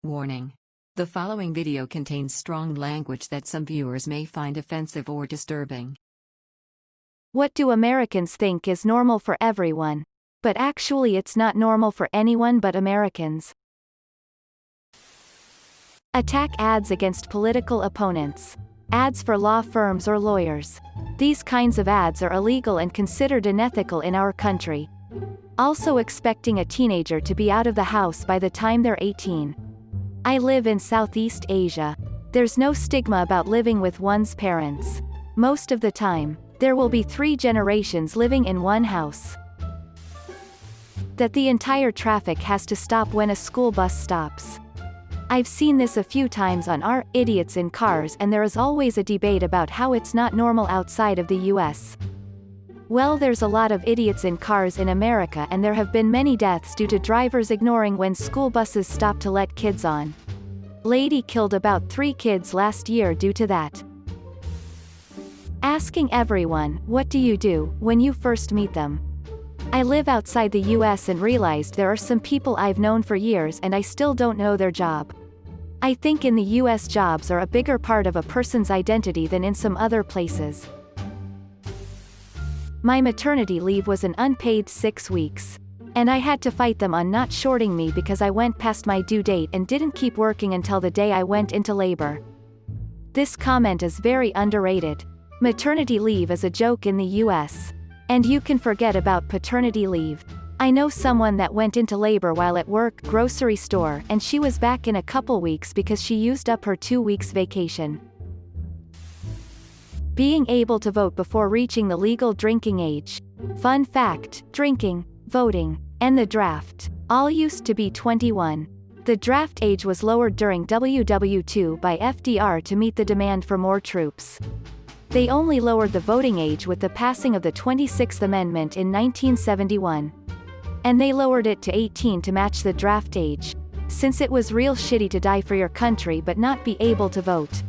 Warning. The following video contains strong language that some viewers may find offensive or disturbing. What do Americans think is normal for everyone? But actually it's not normal for anyone but Americans. Attack ads against political opponents. Ads for law firms or lawyers. These kinds of ads are illegal and considered unethical in our country. Also expecting a teenager to be out of the house by the time they're 18. I live in Southeast Asia. There's no stigma about living with one's parents. Most of the time, there will be 3 generations living in one house. That the entire traffic has to stop when a school bus stops. I've seen this a few times on our Idiots in Cars, and there is always a debate about how it's not normal outside of the US. Well, there's a lot of idiots in cars in America, and there have been many deaths due to drivers ignoring when school buses stop to let kids on. Lady killed about 3 kids last year due to that. Asking everyone, what do you do, when you first meet them? I live outside the US and realized there are some people I've known for years and I still don't know their job. I think in the US jobs are a bigger part of a person's identity than in some other places. My maternity leave was an unpaid 6 weeks. And I had to fight them on not shorting me because I went past my due date and didn't keep working until the day I went into labor. This comment is very underrated. Maternity leave is a joke in the US. And you can forget about paternity leave. I know someone that went into labor while at work, grocery store, and she was back in a couple weeks because she used up her 2 weeks vacation. Being able to vote before reaching the legal drinking age. Fun fact, drinking, voting, and the draft, all used to be 21. The draft age was lowered during WW2 by FDR to meet the demand for more troops. They only lowered the voting age with the passing of the 26th Amendment in 1971. And they lowered it to 18 to match the draft age, since it was real shitty to die for your country but not be able to vote.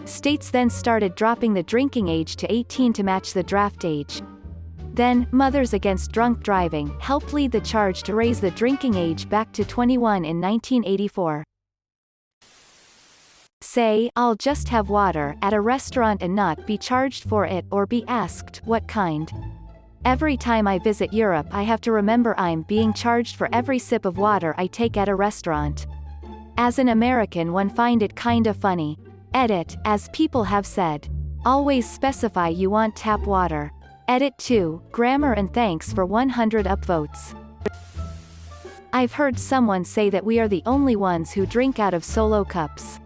States then started dropping the drinking age to 18 to match the draft age. Then, Mothers Against Drunk Driving helped lead the charge to raise the drinking age back to 21 in 1984. Say, I'll just have water at a restaurant and not be charged for it or be asked, what kind? Every time I visit Europe I have to remember I'm being charged for every sip of water I take at a restaurant. As an American one find it kinda funny. Edit, as people have said. Always specify you want tap water. Edit 2, grammar, and thanks for 100 upvotes. I've heard someone say that we are the only ones who drink out of solo cups.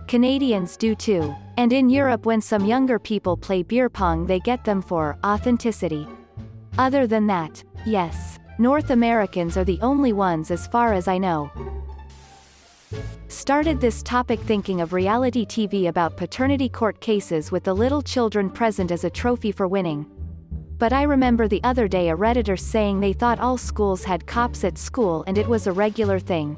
Canadians do too. And in Europe when some younger people play beer pong they get them for authenticity. Other than that, yes, North Americans are the only ones as far as I know. Started this topic thinking of reality TV about paternity court cases with the little children present as a trophy for winning. But I remember the other day a Redditor saying they thought all schools had cops at school and it was a regular thing.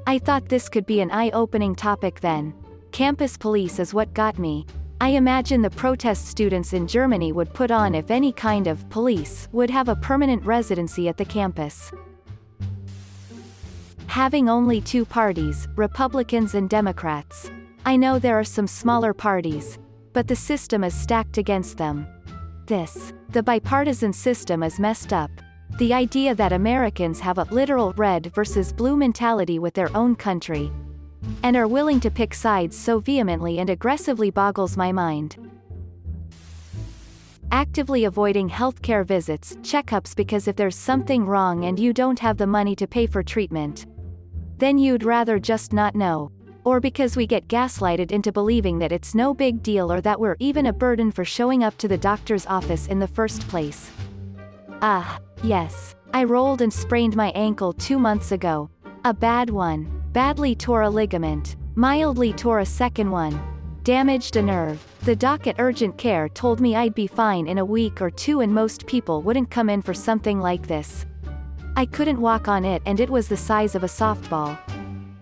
I thought this could be an eye-opening topic then. Campus police is what got me. I imagine the protest students in Germany would put on if any kind of police would have a permanent residency at the campus. Having only 2 parties, Republicans and Democrats. I know there are some smaller parties, but the system is stacked against them. The bipartisan system is messed up. The idea that Americans have a literal red versus blue mentality with their own country, and are willing to pick sides so vehemently and aggressively boggles my mind. Actively avoiding healthcare visits, checkups because if there's something wrong and you don't have the money to pay for treatment, then you'd rather just not know. Or because we get gaslighted into believing that it's no big deal or that we're even a burden for showing up to the doctor's office in the first place. Yes. I rolled and sprained my ankle 2 months ago. A bad one. Badly tore a ligament. Mildly tore a second one. Damaged a nerve. The doc at urgent care told me I'd be fine in a week or 2 and most people wouldn't come in for something like this. I couldn't walk on it and it was the size of a softball.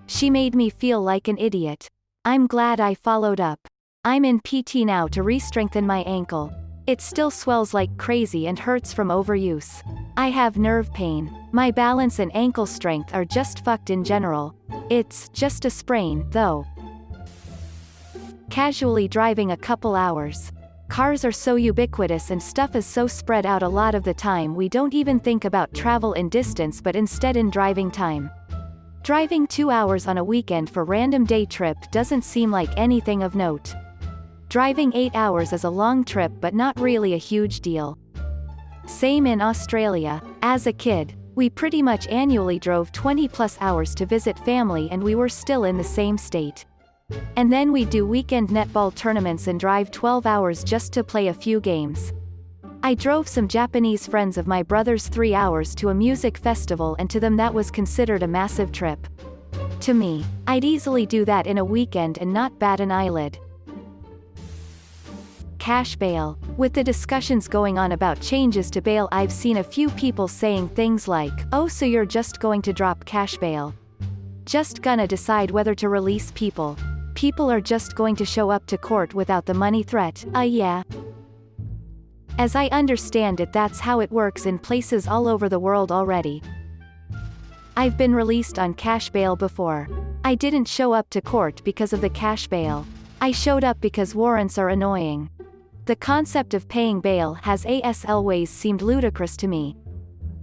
She made me feel like an idiot. I'm glad I followed up. I'm in PT now to re-strengthen my ankle. It still swells like crazy and hurts from overuse. I have nerve pain. My balance and ankle strength are just fucked in general. It's just a sprain, though. Casually driving a couple hours. Cars are so ubiquitous and stuff is so spread out a lot of the time we don't even think about travel in distance but instead in driving time. Driving 2 hours on a weekend for random day trip doesn't seem like anything of note. Driving 8 hours is a long trip but not really a huge deal. Same in Australia. As a kid, we pretty much annually drove 20+ hours to visit family and we were still in the same state. And then we do weekend netball tournaments and drive 12 hours just to play a few games. I drove some Japanese friends of my brother's 3 hours to a music festival and to them that was considered a massive trip. To me, I'd easily do that in a weekend and not bat an eyelid. Cash bail. With the discussions going on about changes to bail, I've seen a few people saying things like, "Oh, so you're just going to drop cash bail? Just gonna decide whether to release people? People are just going to show up to court without the money threat, yeah." As I understand it, that's how it works in places all over the world already. I've been released on cash bail before. I didn't show up to court because of the cash bail. I showed up because warrants are annoying. The concept of paying bail has always seemed ludicrous to me.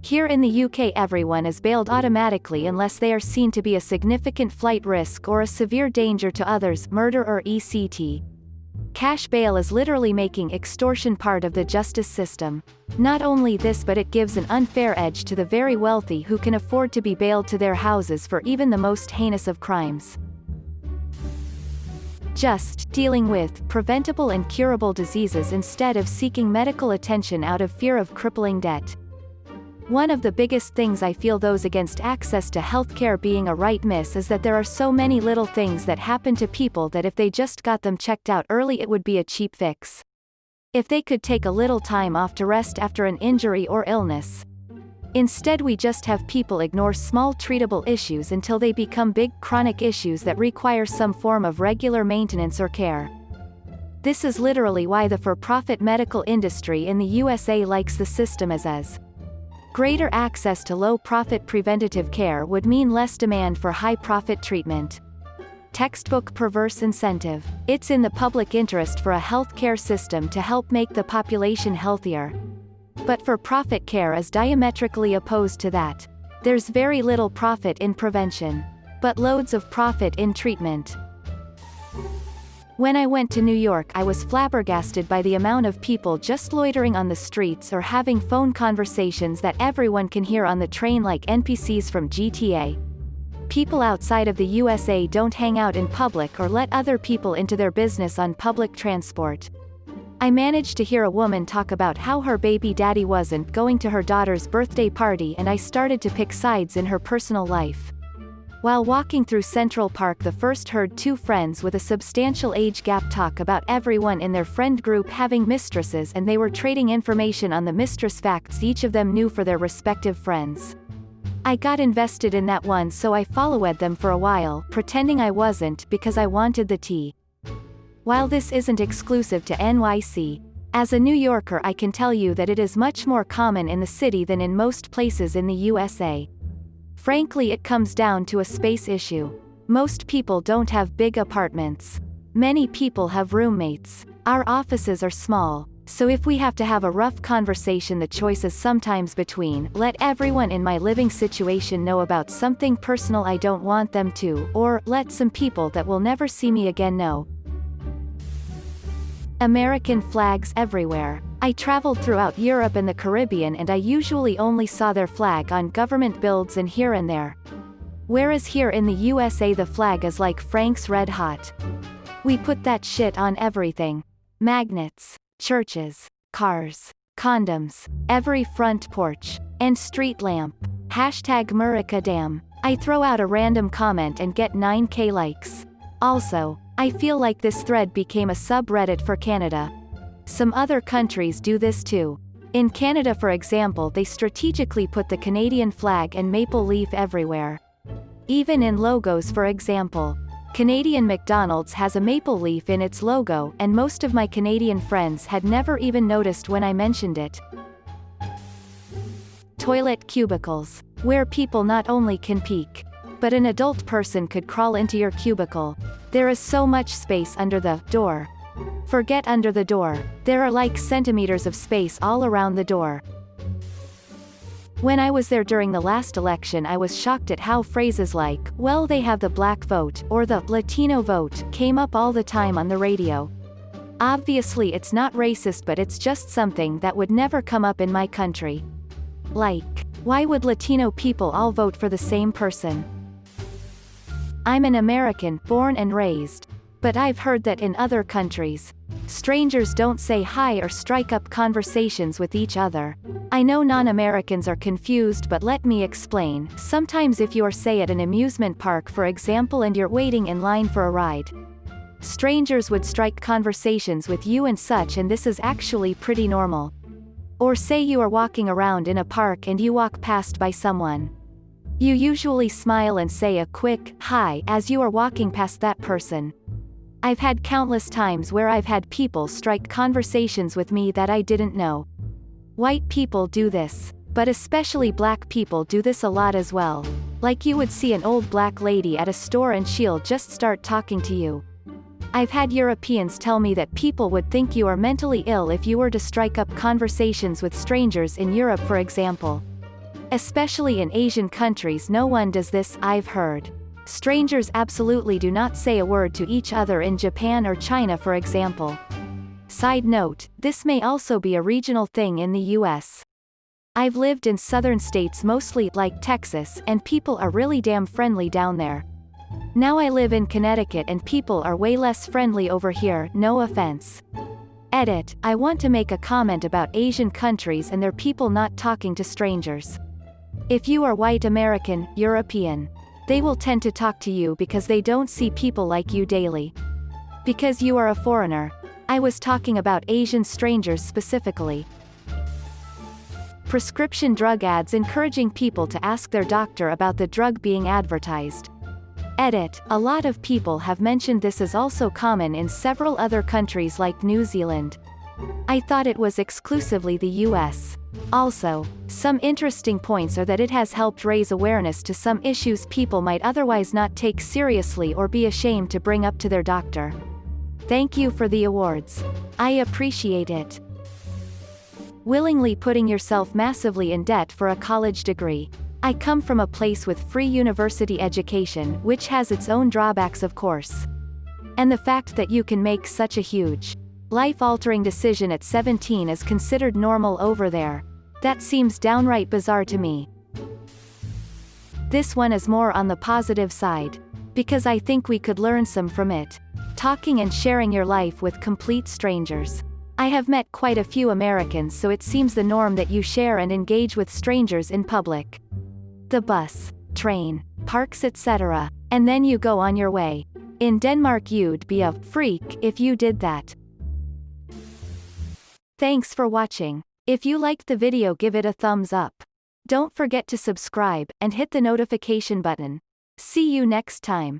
Here in the UK everyone is bailed automatically unless they are seen to be a significant flight risk or a severe danger to others, murder or etc. Cash bail is literally making extortion part of the justice system. Not only this, but it gives an unfair edge to the very wealthy who can afford to be bailed to their houses for even the most heinous of crimes. Just dealing with preventable and curable diseases instead of seeking medical attention out of fear of crippling debt. One of the biggest things I feel those against access to healthcare being a right miss is that there are so many little things that happen to people that if they just got them checked out early it would be a cheap fix. If they could take a little time off to rest after an injury or illness. Instead we just have people ignore small treatable issues until they become big chronic issues that require some form of regular maintenance or care. This is literally why the for-profit medical industry in the USA likes the system as is. Greater access to low-profit preventative care would mean less demand for high-profit treatment. Textbook perverse incentive. It's in the public interest for a healthcare system to help make the population healthier. But for-profit care is diametrically opposed to that. There's very little profit in prevention, but loads of profit in treatment. When I went to New York, I was flabbergasted by the amount of people just loitering on the streets or having phone conversations that everyone can hear on the train like NPCs from GTA. People outside of the USA don't hang out in public or let other people into their business on public transport. I managed to hear a woman talk about how her baby daddy wasn't going to her daughter's birthday party, and I started to pick sides in her personal life. While walking through Central Park, the first heard two friends with a substantial age gap talk about everyone in their friend group having mistresses, and they were trading information on the mistress facts each of them knew for their respective friends. I got invested in that one, so I followed them for a while, pretending I wasn't because I wanted the tea. While this isn't exclusive to NYC, as a New Yorker I can tell you that it is much more common in the city than in most places in the USA. Frankly, it comes down to a space issue. Most people don't have big apartments. Many people have roommates. Our offices are small, so if we have to have a rough conversation, the choice is sometimes between let everyone in my living situation know about something personal I don't want them to, or let some people that will never see me again know. American flags everywhere. I traveled throughout Europe and the Caribbean, and I usually only saw their flag on government buildings and here and there. Whereas here in the USA the flag is like Frank's Red Hot. We put that shit on everything. Magnets, churches, cars, condoms, every front porch, and street lamp. #Muricadam. I throw out a random comment and get 9k likes. Also, I feel like this thread became a subreddit for Canada. Some other countries do this too. In Canada, for example, they strategically put the Canadian flag and maple leaf everywhere. Even in logos, for example. Canadian McDonald's has a maple leaf in its logo, and most of my Canadian friends had never even noticed when I mentioned it. Toilet cubicles. Where people not only can peek, but an adult person could crawl into your cubicle. There is so much space under the door. Forget under the door. There are like centimeters of space all around the door. When I was there during the last election, I was shocked at how phrases like, "well, they have the black vote," or the Latino vote, came up all the time on the radio. Obviously it's not racist, but it's just something that would never come up in my country. Like, why would Latino people all vote for the same person? I'm an American, born and raised. But I've heard that in other countries, strangers don't say hi or strike up conversations with each other. I know non-Americans are confused, but let me explain. Sometimes if you are, say, at an amusement park for example, and you're waiting in line for a ride, strangers would strike conversations with you and such, and this is actually pretty normal. Or say you are walking around in a park and you walk past by someone. You usually smile and say a quick hi as you are walking past that person. I've had countless times where I've had people strike conversations with me that I didn't know. White people do this, but especially black people do this a lot as well. Like you would see an old black lady at a store and she'll just start talking to you. I've had Europeans tell me that people would think you are mentally ill if you were to strike up conversations with strangers in Europe, for example. Especially in Asian countries, no one does this, I've heard. Strangers absolutely do not say a word to each other in Japan or China, for example. Side note, this may also be a regional thing in the US. I've lived in southern states mostly, like Texas, and people are really damn friendly down there. Now I live in Connecticut and people are way less friendly over here, no offense. Edit, I want to make a comment about Asian countries and their people not talking to strangers. If you are white American, European, they will tend to talk to you because they don't see people like you daily. Because you are a foreigner. I was talking about Asian strangers specifically. Prescription drug ads encouraging people to ask their doctor about the drug being advertised. Edit, a lot of people have mentioned this is also common in several other countries like New Zealand. I thought it was exclusively the US. Also, some interesting points are that it has helped raise awareness to some issues people might otherwise not take seriously or be ashamed to bring up to their doctor. Thank you for the awards. I appreciate it. Willingly putting yourself massively in debt for a college degree. I come from a place with free university education, which has its own drawbacks, of course. And the fact that you can make such a huge, life-altering decision at 17 is considered normal over there. That seems downright bizarre to me. This one is more on the positive side, because I think we could learn some from it. Talking and sharing your life with complete strangers. I have met quite a few Americans, so it seems the norm that you share and engage with strangers in public. The bus, train, parks, etc. And then you go on your way. In Denmark you'd be a freak if you did that. Thanks for watching. If you liked the video, give it a thumbs up. Don't forget to subscribe, and hit the notification button. See you next time.